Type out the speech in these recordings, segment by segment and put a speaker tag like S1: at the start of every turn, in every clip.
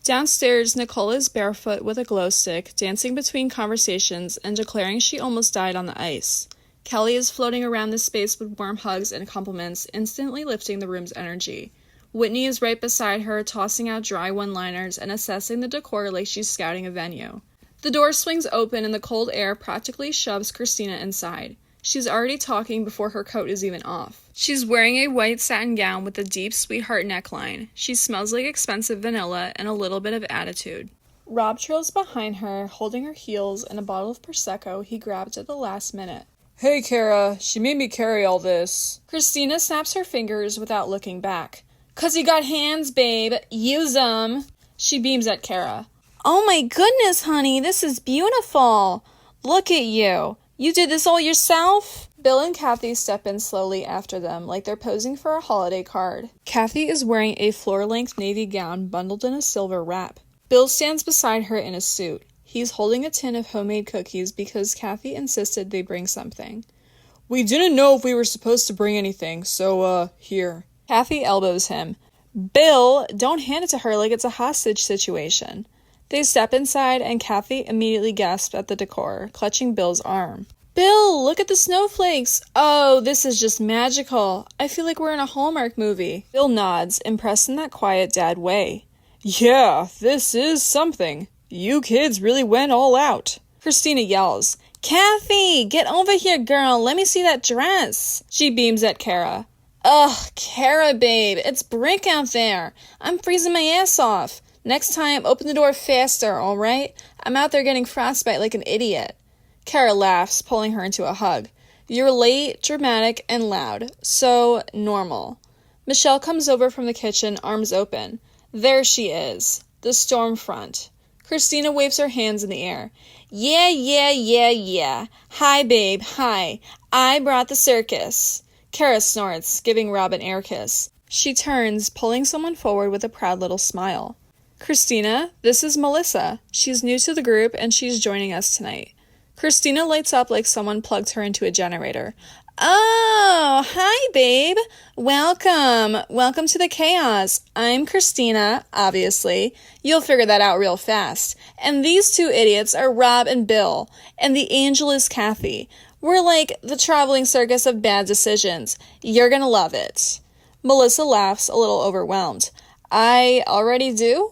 S1: Downstairs, Nicole is barefoot with a glow stick, dancing between conversations and declaring she almost died on the ice. Kelly is floating around the space with warm hugs and compliments, instantly lifting the room's energy. Whitney is right beside her, tossing out dry one-liners and assessing the decor like she's scouting a venue. The door swings open and the cold air practically shoves Christina inside. She's already talking before her coat is even off. She's wearing a white satin gown with a deep sweetheart neckline. She smells like expensive vanilla and a little bit of attitude. Rob trails behind her, holding her heels and a bottle of Prosecco he grabbed at the last minute.
S2: Hey, Cara, she made me carry all this.
S1: Christina snaps her fingers without looking back. "'Cause you got hands, babe. Use 'em." She beams at Cara. "Oh my goodness, honey, this is beautiful. Look at you. You did this all yourself?" Bill and Kathy step in slowly after them, like they're posing for a holiday card. Kathy is wearing a floor-length navy gown bundled in a silver wrap. Bill stands beside her in a suit. He's holding a tin of homemade cookies because Kathy insisted they bring something.
S2: "We didn't know if we were supposed to bring anything, so, here."
S1: Kathy elbows him. "Bill, don't hand it to her like it's a hostage situation." They step inside, and Kathy immediately gasps at the decor, clutching Bill's arm. "Bill, look at the snowflakes! Oh, this is just magical. I feel like we're in a Hallmark movie." Bill nods, impressed in that quiet dad way.
S2: "Yeah, this is something. You kids really went all out."
S1: Christina yells, "Kathy, get over here, girl. Let me see that dress." She beams at Cara. "Ugh, Cara, babe, it's brick out there. I'm freezing my ass off. Next time, open the door faster, all right? I'm out there getting frostbite like an idiot." Cara laughs, pulling her into a hug. "You're late, dramatic, and loud. So normal." Michelle comes over from the kitchen, arms open. There she is, the storm front. Christina waves her hands in the air. Yeah. Hi, babe, hi. I brought the circus." Cara snorts, giving Rob an air kiss. She turns, pulling someone forward with a proud little smile. "Christina, this is Melissa. She's new to the group and she's joining us tonight." Christina lights up like someone plugged her into a generator. "Oh, hi, babe. Welcome to the chaos. I'm Christina, obviously. You'll figure that out real fast. And these two idiots are Rob and Bill, and the angel is Kathy. We're like the traveling circus of bad decisions. You're gonna love it." Melissa laughs, a little overwhelmed. "I already do?"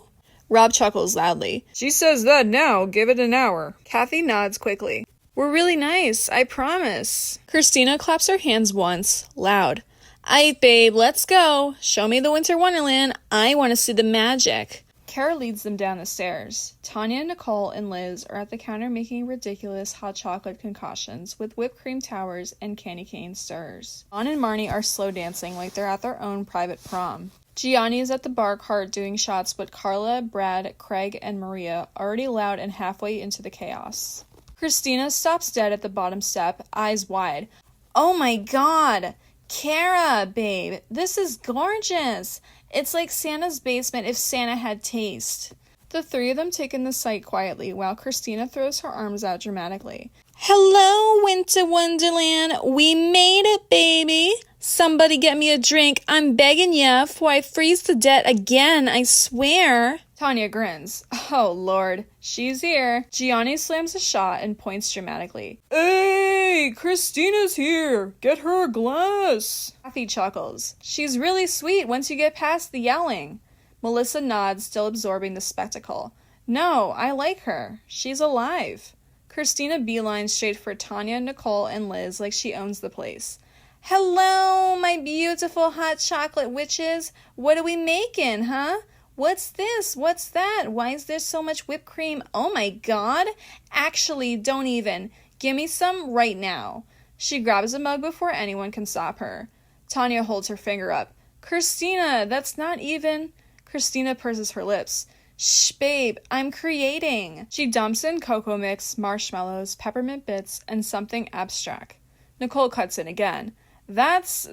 S1: Rob chuckles loudly.
S2: "She says that now, give it an hour."
S1: Kathy nods quickly. "We're really nice, I promise." Christina claps her hands once, loud. "Aight, babe, let's go. Show me the Winter Wonderland. I want to see the magic." Cara leads them down the stairs. Tanya, Nicole, and Liz are at the counter making ridiculous hot chocolate concoctions with whipped cream towers and candy cane stirrers. Dawn and Marnie are slow dancing like they're at their own private prom. Gionni is at the bar cart doing shots with Carla, Brad, Craig, and Maria, already loud and halfway into the chaos. Christina stops dead at the bottom step, eyes wide. "Oh my god! Cara, babe, this is gorgeous! It's like Santa's basement if Santa had taste." The three of them take in the sight quietly while Christina throws her arms out dramatically. "Hello, Winter Wonderland! We made it, baby! Somebody get me a drink. I'm begging ya before I freeze to death again, I swear." Tanya grins. "Oh, Lord. She's here." Gionni slams a shot and points dramatically.
S2: "Hey, Christina's here. Get her a glass."
S1: Kathy chuckles. "She's really sweet once you get past the yelling." Melissa nods, still absorbing the spectacle. "No, I like her. She's alive." Christina beelines straight for Tanya, Nicole, and Liz like she owns the place. "Hello, my beautiful hot chocolate witches. What are we making, huh? What's this? What's that? Why is there so much whipped cream? Oh my god. Actually, don't even. Give me some right now." She grabs a mug before anyone can stop her. Tanya holds her finger up. "Christina, that's not even..." Christina purses her lips. "Shh, babe, I'm creating." She dumps in cocoa mix, marshmallows, peppermint bits, and something abstract. Nicole cuts in again. That's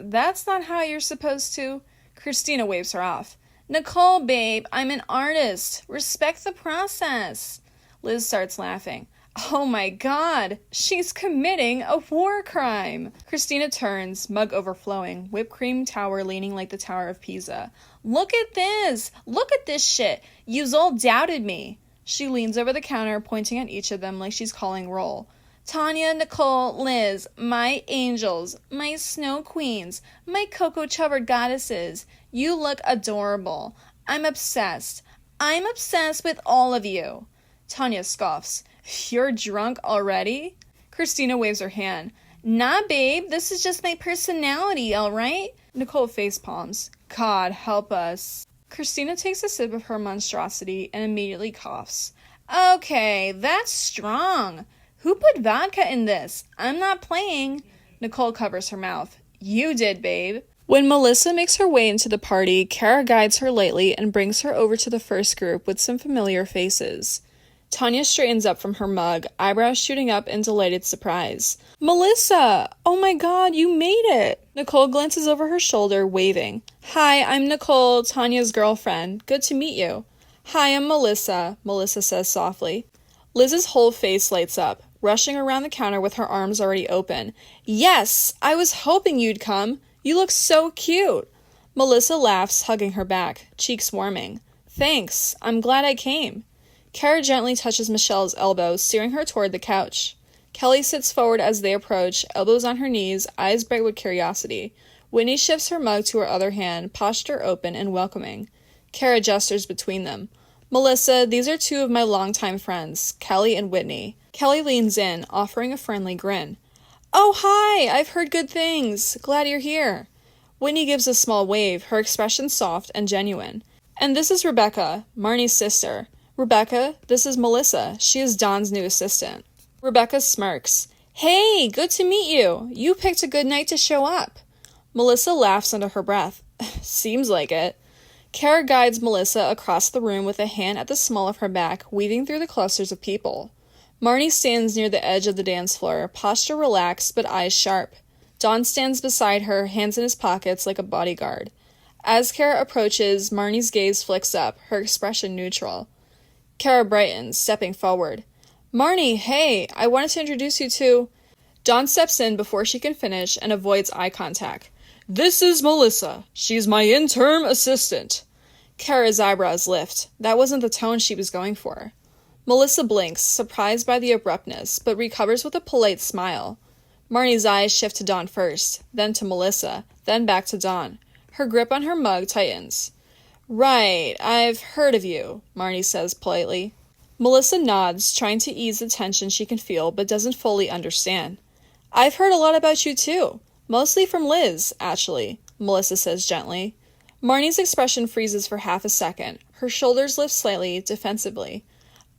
S1: not how you're supposed to." Christina waves her off. "Nicole, babe, I'm an artist. Respect the process." Liz starts laughing. Oh my god, she's committing a war crime. Christina turns, mug overflowing, whipped cream tower leaning like the Tower of Pisa. Look at this! Look at this shit! Yous all doubted me. She leans over the counter, pointing at each of them like she's calling roll. Tanya, Nicole, Liz, my angels, my snow queens, my cocoa-covered goddesses. You look adorable. I'm obsessed. I'm obsessed with all of you. Tanya scoffs. You're drunk already? Christina waves her hand. Nah, babe, this is just my personality, alright? Nicole facepalms. God, help us. Christina takes a sip of her monstrosity and immediately coughs. Okay, that's strong. Who put vodka in this? I'm not playing. Nicole covers her mouth. You did, babe. When Melissa makes her way into the party, Cara guides her lightly and brings her over to the first group with some familiar faces. Tanya straightens up from her mug, eyebrows shooting up in delighted surprise. Melissa! Oh my god, you made it! Nicole glances over her shoulder, waving. Hi, I'm Nicole, Tanya's girlfriend. Good to meet you. Hi, I'm Melissa, Melissa says softly. Liz's whole face lights up, rushing around the counter with her arms already open. Yes! I was hoping you'd come! You look so cute! Melissa laughs, hugging her back, cheeks warming. Thanks, I'm glad I came. Cara gently touches Michelle's elbow, steering her toward the couch. Kelly sits forward as they approach, elbows on her knees, eyes bright with curiosity. Whitney shifts her mug to her other hand, posture open and welcoming. Cara gestures between them. Melissa, these are two of my longtime friends, Kelly and Whitney. Kelly leans in, offering a friendly grin. Oh, hi! I've heard good things. Glad you're here. Whitney gives a small wave, her expression soft and genuine. And this is Rebecca, Marnie's sister. Rebecca, this is Melissa. She is Don's new assistant. Rebecca smirks. Hey, good to meet you. You picked a good night to show up. Melissa laughs under her breath. Seems like it. Cara guides Melissa across the room with a hand at the small of her back, weaving through the clusters of people. Marnie stands near the edge of the dance floor, posture relaxed but eyes sharp. Don stands beside her, hands in his pockets like a bodyguard. As Cara approaches, Marnie's gaze flicks up, her expression neutral. Cara brightens, stepping forward. Marnie, hey, I wanted to introduce you to... Don steps in before she can finish and avoids eye contact. This is Melissa. She's my interim assistant. Cara's eyebrows lift. That wasn't the tone she was going for. Melissa blinks, surprised by the abruptness, but recovers with a polite smile. Marnie's eyes shift to Don first, then to Melissa, then back to Don. Her grip on her mug tightens. Right, I've heard of you, Marnie says politely. Melissa nods, trying to ease the tension she can feel but doesn't fully understand. I've heard a lot about you too. Mostly from Liz, actually, Melissa says gently. Marnie's expression freezes for half a second. Her shoulders lift slightly, defensively.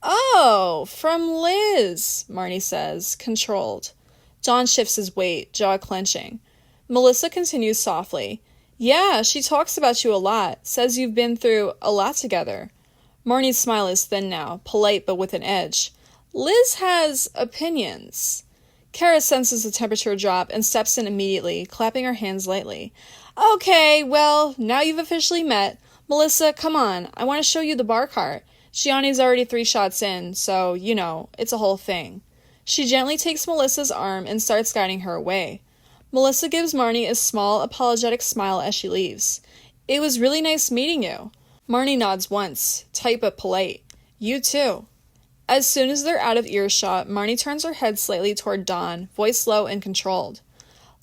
S1: Oh, from Liz, Marnie says, controlled. Don shifts his weight, jaw clenching. Melissa continues softly. Yeah, she talks about you a lot, says you've been through a lot together. Marnie's smile is thin now, polite but with an edge. Liz has opinions. Cara senses the temperature drop and steps in immediately, clapping her hands lightly. Okay, well, now you've officially met. Melissa, come on, I want to show you the bar cart. Gionni's already 3 shots in, so, you know, it's a whole thing. She gently takes Melissa's arm and starts guiding her away. Melissa gives Marnie a small, apologetic smile as she leaves. It was really nice meeting you. Marnie nods once, tight but polite. You too. As soon as they're out of earshot, Marnie turns her head slightly toward Don, voice low and controlled.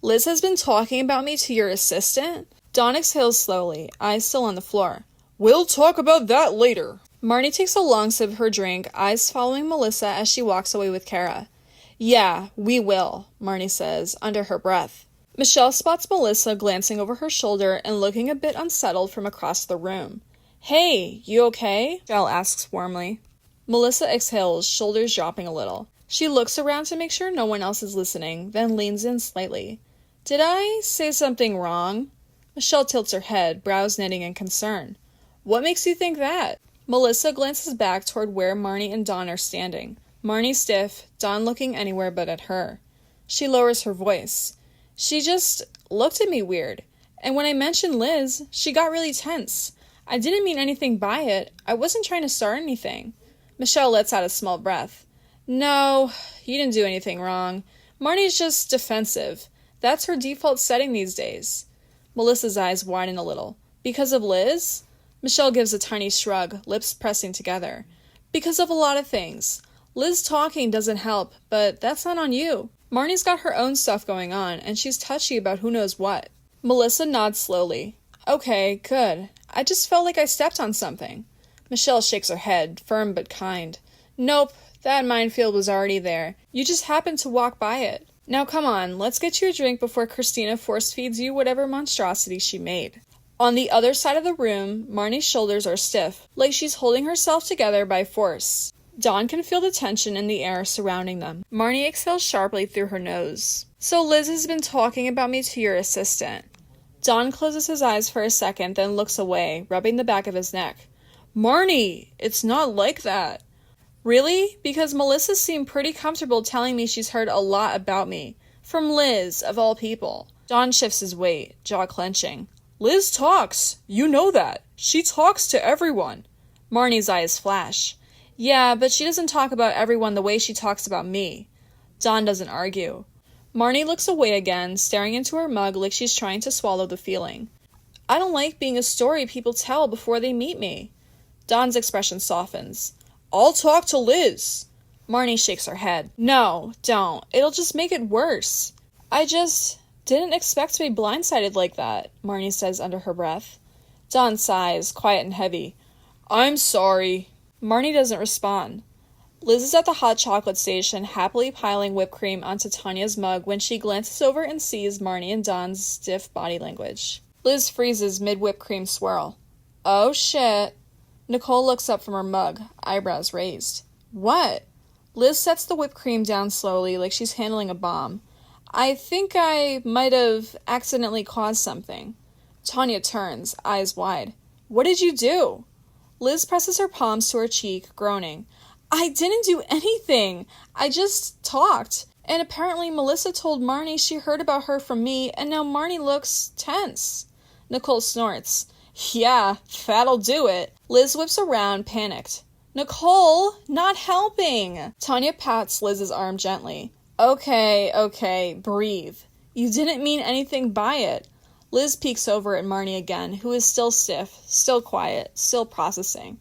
S1: Liz has been talking about me to your assistant? Don exhales slowly, eyes still on the floor. We'll talk about that later. Marnie takes a long sip of her drink, eyes following Melissa as she walks away with Cara. Yeah, we will, Marnie says, under her breath. Michelle spots Melissa glancing over her shoulder and looking a bit unsettled from across the room. Hey, you okay? Michelle asks warmly. Melissa exhales, shoulders dropping a little. She looks around to make sure no one else is listening, then leans in slightly. Did I say something wrong? Michelle tilts her head, brows knitting in concern. What makes you think that? Melissa glances back toward where Marnie and Don are standing. Marnie stiff, Don looking anywhere but at her. She lowers her voice. She just looked at me weird. And when I mentioned Liz, she got really tense. I didn't mean anything by it. I wasn't trying to start anything. Michelle lets out a small breath. No, you didn't do anything wrong. Marnie's just defensive. That's her default setting these days. Melissa's eyes widen a little. Because of Liz? Michelle gives a tiny shrug, lips pressing together. Because of a lot of things. Liz talking doesn't help, but that's not on you. Marnie's got her own stuff going on, and she's touchy about who knows what. Melissa nods slowly. Okay, good. I just felt like I stepped on something. Michelle shakes her head, firm but kind. Nope, that minefield was already there. You just happened to walk by it. Now come on, let's get you a drink before Christina force feeds you whatever monstrosity she made. On the other side of the room, Marnie's shoulders are stiff, like she's holding herself together by force. Dawn can feel the tension in the air surrounding them. Marnie exhales sharply through her nose. So Liz has been talking about me to your assistant. Dawn closes his eyes for a second, then looks away, rubbing the back of his neck. Marnie, it's not like that. Really? Because Melissa seemed pretty comfortable telling me she's heard a lot about me. From Liz, of all people. Dawn shifts his weight, jaw clenching. Liz talks. You know that. She talks to everyone. Marnie's eyes flash. Yeah, but she doesn't talk about everyone the way she talks about me. Dawn doesn't argue. Marnie looks away again, staring into her mug like she's trying to swallow the feeling. I don't like being a story people tell before they meet me. Dawn's expression softens. I'll talk to Liz. Marnie shakes her head. No, don't. It'll just make it worse. I just didn't expect to be blindsided like that, Marnie says under her breath. Dawn sighs, quiet and heavy. I'm sorry. Marnie doesn't respond. Liz is at the hot chocolate station, happily piling whipped cream onto Tanya's mug when she glances over and sees Marnie and Dawn's stiff body language. Liz freezes mid-whipped cream swirl. Oh shit. Nicole looks up from her mug, eyebrows raised. What? Liz sets the whipped cream down slowly like she's handling a bomb. I think I might have accidentally caused something. Tanya turns, eyes wide. What did you do? Liz presses her palms to her cheek, groaning. I didn't do anything. I just talked. And apparently Melissa told Marnie she heard about her from me, and now Marnie looks tense. Nicole snorts. Yeah, that'll do it. Liz whips around, panicked. Nicole, not helping. Tanya pats Liz's arm gently. Okay, breathe. You didn't mean anything by it. Liz peeks over at Marnie again, who is still stiff, still quiet, still processing.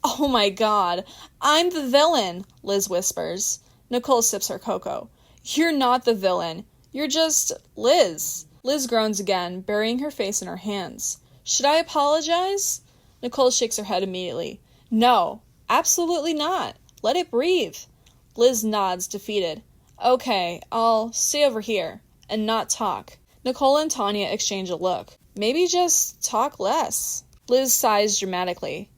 S1: Oh my god, I'm the villain, Liz whispers. Nicole sips her cocoa. You're not the villain. You're just Liz. Liz groans again, burying her face in her hands. Should I apologize? Nicole shakes her head immediately. No, absolutely not. Let it breathe. Liz nods, defeated. Okay, I'll stay over here and not talk. Nicole and Tanya exchange a look. Maybe just talk less. Liz sighs dramatically.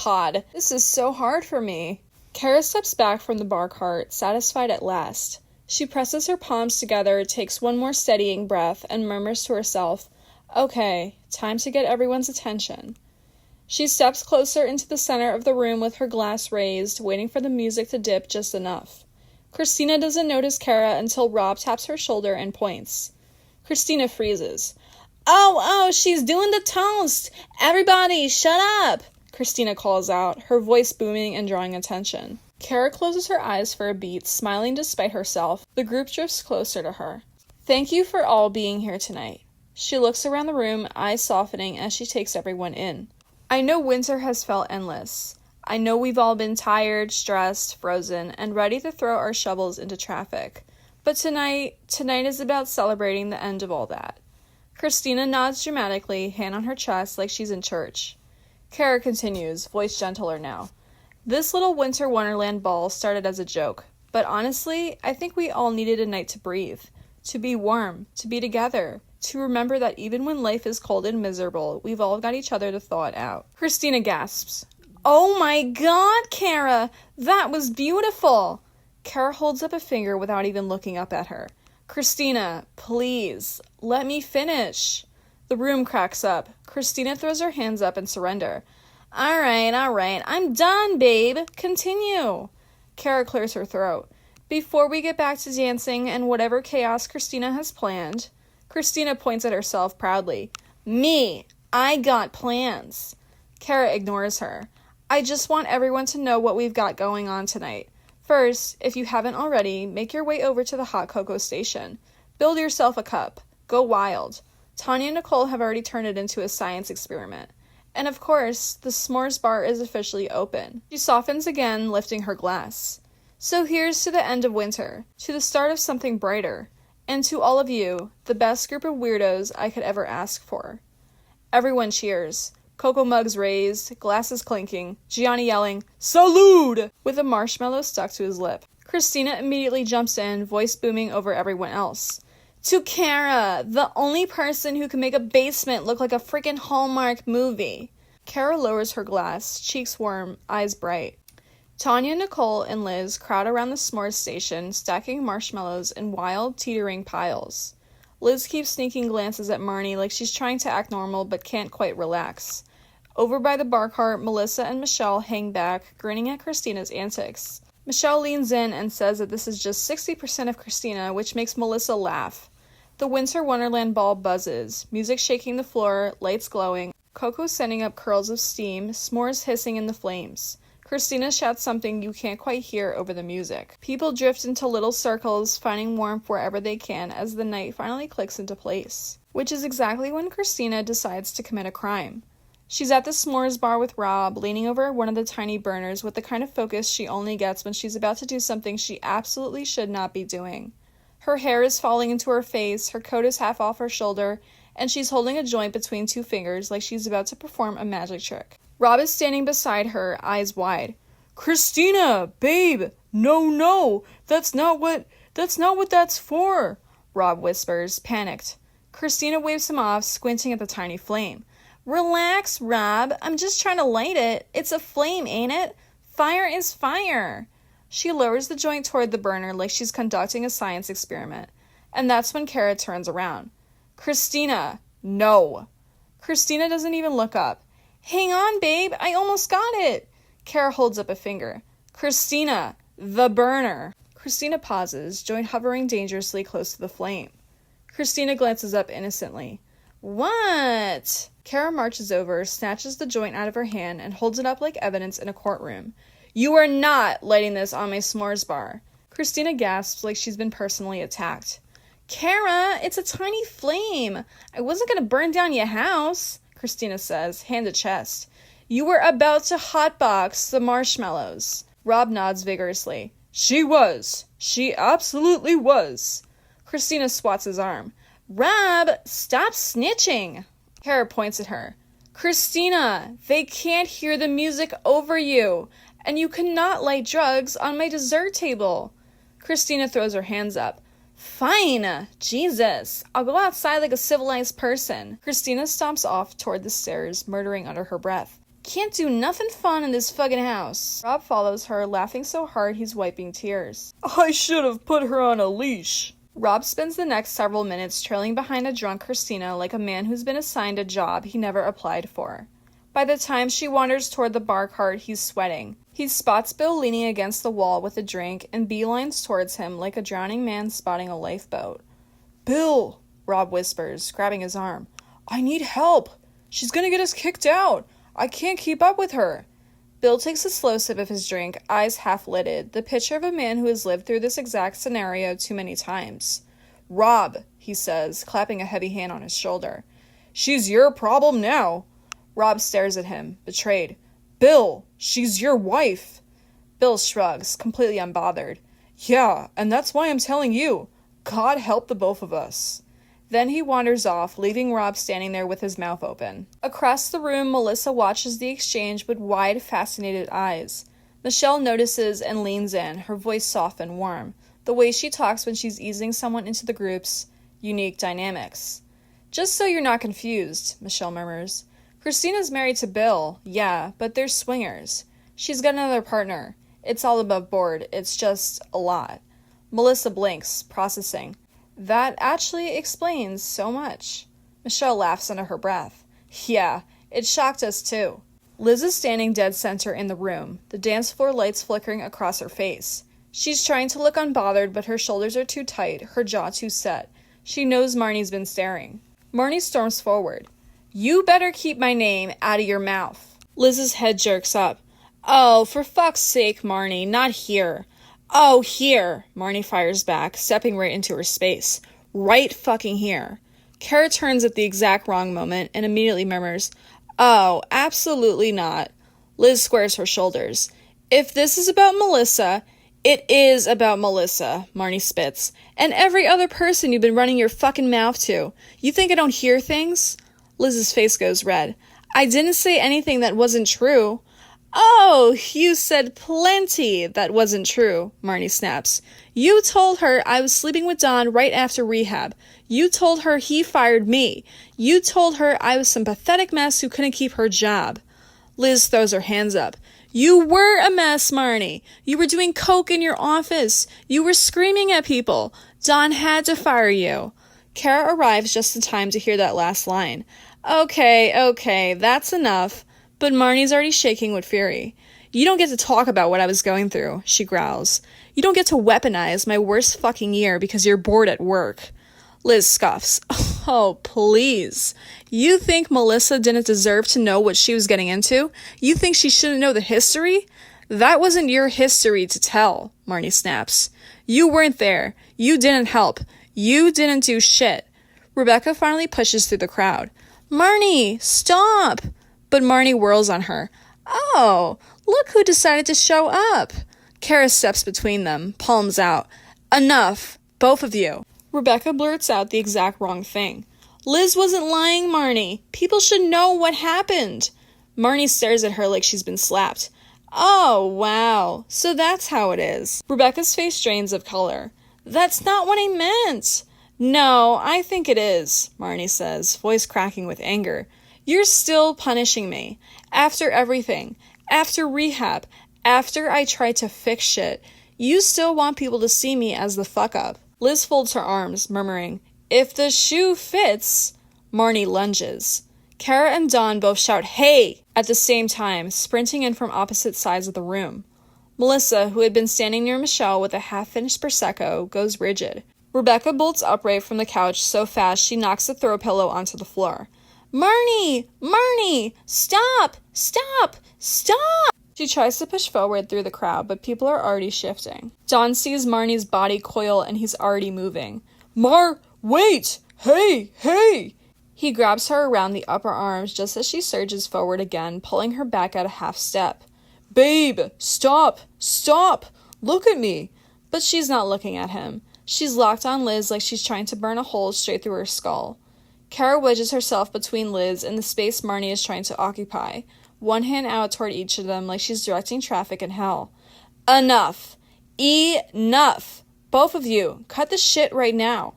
S1: God, this is so hard for me. Cara steps back from the bar cart, satisfied at last. She presses her palms together, takes one more steadying breath, and murmurs to herself, Okay, time to get everyone's attention. She steps closer into the center of the room with her glass raised, waiting for the music to dip just enough. Christina doesn't notice Cara until Rob taps her shoulder and points. Christina freezes. Oh, she's doing the toast! Everybody, shut up! Christina calls out, her voice booming and drawing attention. Cara closes her eyes for a beat, smiling despite herself. The group drifts closer to her. Thank you for all being here tonight. She looks around the room, eyes softening as she takes everyone in. I know winter has felt endless. I know we've all been tired, stressed, frozen, and ready to throw our shovels into traffic. But tonight is about celebrating the end of all that. Christina nods dramatically, hand on her chest like she's in church. Cara continues, voice gentler now. This little winter Wonderland ball started as a joke, but honestly, I think we all needed a night to breathe, to be warm, to be together, to remember that even when life is cold and miserable, we've all got each other to thaw it out. Christina gasps. Oh my god, Cara! That was beautiful! Cara holds up a finger without even looking up at her. Christina, please, let me finish. The room cracks up. Christina throws her hands up in surrender. All right, I'm done, babe. Continue. Cara clears her throat. Before we get back to dancing and whatever chaos Christina has planned, Christina points at herself proudly. Me, I got plans. Cara ignores her. I just want everyone to know what we've got going on tonight. First, if you haven't already, make your way over to the hot cocoa station. Build yourself a cup. Go wild. Tanya and Nicole have already turned it into a science experiment. And of course, the s'mores bar is officially open. She softens again, lifting her glass. So here's to the end of winter, to the start of something brighter, and to all of you, the best group of weirdos I could ever ask for. Everyone cheers. Cocoa mugs raised, glasses clinking, Gionni yelling, "Salud!" with a marshmallow stuck to his lip. Christina immediately jumps in, voice booming over everyone else. To Cara, the only person who can make a basement look like a freaking Hallmark movie. Cara lowers her glass, cheeks warm, eyes bright. Tanya, Nicole, and Liz crowd around the s'mores station, stacking marshmallows in wild, teetering piles. Liz keeps sneaking glances at Marnie like she's trying to act normal but can't quite relax. Over by the bar cart, Melissa and Michelle hang back, grinning at Christina's antics. Michelle leans in and says that this is just 60% of Christina, which makes Melissa laugh. The Winter Wonderland ball buzzes, music shaking the floor, lights glowing, Coco sending up curls of steam, s'mores hissing in the flames. Christina shouts something you can't quite hear over the music. People drift into little circles, finding warmth wherever they can as the night finally clicks into place. Which is exactly when Christina decides to commit a crime. She's at the s'mores bar with Rob, leaning over one of the tiny burners with the kind of focus she only gets when she's about to do something she absolutely should not be doing. Her hair is falling into her face, her coat is half off her shoulder, and she's holding a joint between two fingers like she's about to perform a magic trick. Rob is standing beside her, eyes wide. "Christina, babe, no, that's not what that's for," Rob whispers, panicked. Christina waves him off, squinting at the tiny flame. "Relax, Rob. I'm just trying to light it. It's a flame, ain't it? Fire is fire." She lowers the joint toward the burner like she's conducting a science experiment. And that's when Cara turns around. "Christina, no." Christina doesn't even look up. "Hang on, babe. I almost got it." Cara holds up a finger. "Christina, the burner." Christina pauses, joint hovering dangerously close to the flame. Christina glances up innocently. "What?" Cara marches over, snatches the joint out of her hand, and holds it up like evidence in a courtroom. "You are not lighting this on my s'mores bar." Christina gasps like she's been personally attacked. "Cara, it's a tiny flame. I wasn't going to burn down your house," Christina says, hand to chest. "You were about to hotbox the marshmallows." Rob nods vigorously. "She was. She absolutely was." Christina swats his arm. "Rob, stop snitching." Cara points at her. "Christina, they can't hear the music over you, and you cannot light drugs on my dessert table." Christina throws her hands up. "Fine, Jesus, I'll go outside like a civilized person." Christina stomps off toward the stairs, muttering under her breath. "Can't do nothing fun in this fucking house." Rob follows her, laughing so hard he's wiping tears.
S2: I should have put her on a leash.
S1: Rob spends the next several minutes trailing behind a drunk Christina like a man who's been assigned a job he never applied for. By the time she wanders toward the bar cart, he's sweating. He spots Bill leaning against the wall with a drink and beelines towards him like a drowning man spotting a lifeboat.
S2: "Bill,"
S1: Rob whispers, grabbing his arm.
S2: "I need help. She's gonna get us kicked out. I can't keep up with her."
S1: Bill takes a slow sip of his drink, eyes half-lidded, the picture of a man who has lived through this exact scenario too many times.
S2: "Rob," he says, clapping a heavy hand on his shoulder. "She's your problem now."
S1: Rob stares at him, betrayed.
S2: "Bill, she's your wife."
S1: Bill shrugs, completely unbothered.
S2: "Yeah, and that's why I'm telling you. God help the both of us."
S1: Then he wanders off, leaving Rob standing there with his mouth open. Across the room, Melissa watches the exchange with wide, fascinated eyes. Michelle notices and leans in, her voice soft and warm, the way she talks when she's easing someone into the group's unique dynamics. "Just so you're not confused," Michelle murmurs. "Christina's married to Bill, yeah, but they're swingers. She's got another partner. It's all above board. It's just a lot." Melissa blinks, processing. "That actually explains so much." Michelle laughs under her breath. "Yeah, it shocked us too." Liz is standing dead center in the room, the dance floor lights flickering across her face. She's trying to look unbothered, but her shoulders are too tight, her jaw too set. She knows Marnie's been staring. Marnie storms forward. "You better keep my name out of your mouth." Liz's head jerks up. "Oh, for fuck's sake, Marnie, not here. Oh, here, Marnie fires back, stepping right into her space. Right fucking here. Cara turns at the exact wrong moment and immediately murmurs, "Oh, absolutely not." Liz squares her shoulders. "If this is about Melissa, it is about Melissa," Marnie spits. "And every other person you've been running your fucking mouth to. You think I don't hear things?" Liz's face goes red. "I didn't say anything that wasn't true." "Oh, you said plenty that wasn't true," Marnie snaps. "You told her I was sleeping with Don right after rehab. You told her he fired me. You told her I was some pathetic mess who couldn't keep her job." Liz throws her hands up. "You were a mess, Marnie. You were doing coke in your office. You were screaming at people. Don had to fire you." Cara arrives just in time to hear that last line. Okay, that's enough. But Marnie's already shaking with fury. "You don't get to talk about what I was going through," she growls. "You don't get to weaponize my worst fucking year because you're bored at work." Liz scoffs. "Oh, please. You think Melissa didn't deserve to know what she was getting into? You think she shouldn't know the history? That wasn't your history to tell," Marnie snaps. "You weren't there. You didn't help. You didn't do shit." Rebecca finally pushes through the crowd. "Marnie, stop!" But Marnie whirls on her. "Oh, look who decided to show up." Cara steps between them, palms out. "Enough, both of you." Rebecca blurts out the exact wrong thing. "Liz wasn't lying, Marnie. People should know what happened." Marnie stares at her like she's been slapped. "Oh, wow. So that's how it is." Rebecca's face drains of color. "That's not what I meant." "No, I think it is," Marnie says, voice cracking with anger. "You're still punishing me. After everything. After rehab. After I tried to fix shit. You still want people to see me as the fuck-up." Liz folds her arms, murmuring, "If the shoe fits." Marnie lunges. Cara and Don both shout, "Hey!" at the same time, sprinting in from opposite sides of the room. Melissa, who had been standing near Michelle with a half-finished Prosecco, goes rigid. Rebecca bolts upright from the couch so fast she knocks the throw pillow onto the floor. "Marnie! Marnie! Stop! Stop! Stop!" She tries to push forward through the crowd, but people are already shifting. Don sees Marnie's body coil and he's already moving. Wait! Hey! He grabs her around the upper arms just as she surges forward again, pulling her back at a half step. "Babe, stop! Look at me!" But she's not looking at him. She's locked on Liz like she's trying to burn a hole straight through her skull. Cara wedges herself between Liz and the space Marnie is trying to occupy, one hand out toward each of them like she's directing traffic in hell. "Enough! Enough! Both of you, cut the shit right now."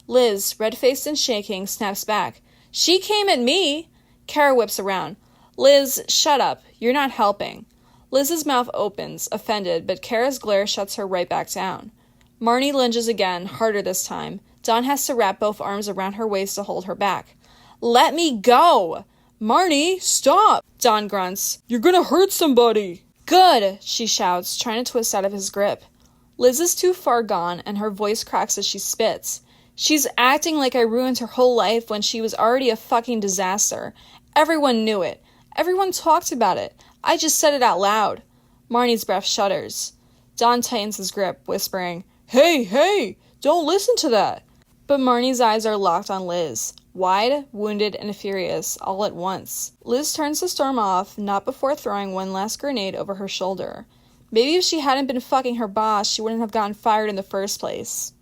S1: Liz, red-faced and shaking, snaps back. "She came at me." Cara whips around. "Liz, shut up. You're not helping." Liz's mouth opens, offended, but Cara's glare shuts her right back down. Marnie lunges again, harder this time. Don has to wrap both arms around her waist to hold her back. "Let me go!" "Marnie, stop!" Don grunts. "You're gonna hurt somebody!" "Good!" she shouts, trying to twist out of his grip. Liz is too far gone, and her voice cracks as she spits. "She's acting like I ruined her whole life when she was already a fucking disaster. Everyone knew it. Everyone talked about it. I just said it out loud." Marnie's breath shudders. Don tightens his grip, whispering, Hey! Don't listen to that!" But Marnie's eyes are locked on Liz, wide, wounded, and furious, all at once. Liz turns to storm off, not before throwing one last grenade over her shoulder. Maybe if she hadn't been fucking her boss, she wouldn't have gotten fired in the first place.